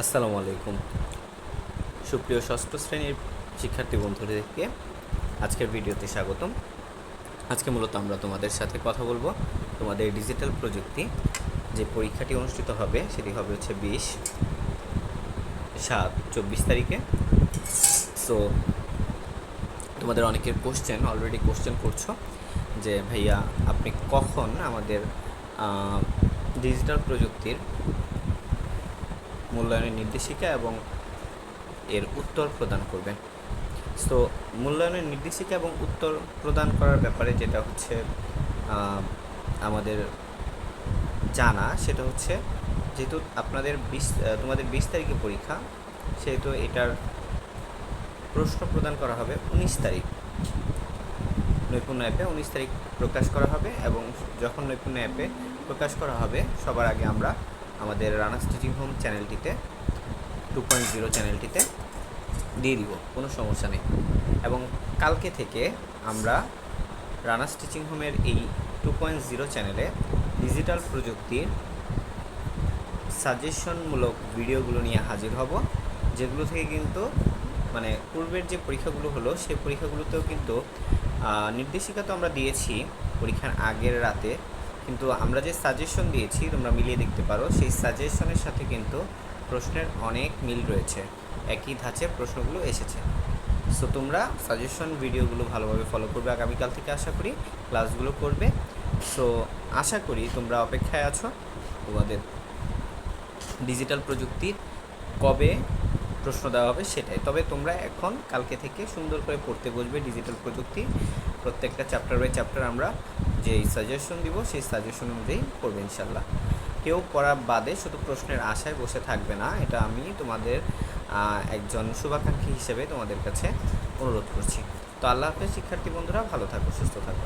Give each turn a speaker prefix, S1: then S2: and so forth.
S1: আসসালামু আলাইকুম। সুপ্রিয় ষষ্ঠ শ্রেণীর শিক্ষার্থী বন্ধুদেরকে আজকের ভিডিওতে স্বাগতম। আজকে মূলত আমরা তোমাদের সাথে কথা বলবো তোমাদের ডিজিটাল প্রযুক্তি যে পরীক্ষাটি অনুষ্ঠিত হবে সেটি হবে হচ্ছে 20/7/24 তারিখে। সো তোমাদের অনেকের অলরেডি কোশ্চেন করছো যে ভাইয়া আপনি কখন আমাদের ডিজিটাল প্রযুক্তির মূল্যায়নের নির্দেশিকা এবং এর উত্তর প্রদান করবেন। সো মূল্যায়নের নির্দেশিকা এবং উত্তর প্রদান করার ব্যাপারে যেটা হচ্ছে আমাদের জানা, সেটা হচ্ছে যেহেতু তোমাদের 20 তারিখে পরীক্ষা, সেহেতু এটার প্রশ্ন প্রদান করা হবে 19 তারিখ। নৈপুণ্য অ্যাপে 19 তারিখ প্রকাশ করা হবে এবং যখন নৈপুণ্য অ্যাপে প্রকাশ করা হবে সবার আগে আমরা আমাদের রানার্স টিচিং হোম চ্যানেলটিতে 2.0 চ্যানেলটিতে দিয়ে দিব, কোনো সমস্যা নেই। এবং কালকে থেকে আমরা রানার্স টিচিং হোমের এই 2.0 চ্যানেলে ডিজিটাল প্রযুক্তির সাজেশনমূলক ভিডিওগুলো নিয়ে হাজির হব, যেগুলো থেকে কিন্তু মানে পূর্বের যে পরীক্ষাগুলো হলো সেই পরীক্ষাগুলোতেও কিন্তু নির্দেশিকা তো আমরা দিয়েছি পরীক্ষার আগের রাতে, কিন্তু আমরা যে সাজেশন দিয়েছি তোমরা মিলিয়ে দেখতে পারো, সেই সাজেশনের সাথে কিন্তু প্রশ্নের অনেক মিল রয়েছে, একই ধাঁচে প্রশ্নগুলো এসেছে। সো তোমরা সাজেশন ভিডিওগুলো ভালোভাবে ফলো করবে, আগামীকাল থেকে আশা করি ক্লাসগুলো করবে। সো আশা করি তোমরা অপেক্ষায় আছো তোমাদের ডিজিটাল প্রযুক্তির কবে প্রশ্ন দেওয়া হবে সেটাই। তবে তোমরা এখন কালকে থেকে সুন্দর করে পড়তে বসবে ডিজিটাল প্রযুক্তি, প্রত্যেকটা চ্যাপ্টার বাই চ্যাপ্টার আমরা যেই সাজেশন দিব সেই সাজেশন অনুযায়ী পড়বে ইনশাল্লাহ। কেউ পড়া বাদে শুধু প্রশ্নের আশায় বসে থাকবে না, এটা আমি তোমাদের একজন শুভাকাঙ্ক্ষী হিসেবে তোমাদের কাছে অনুরোধ করছি। তো আল্লাহ হাফেজ শিক্ষার্থী বন্ধুরা, ভালো থাকো, সুস্থ থাকো।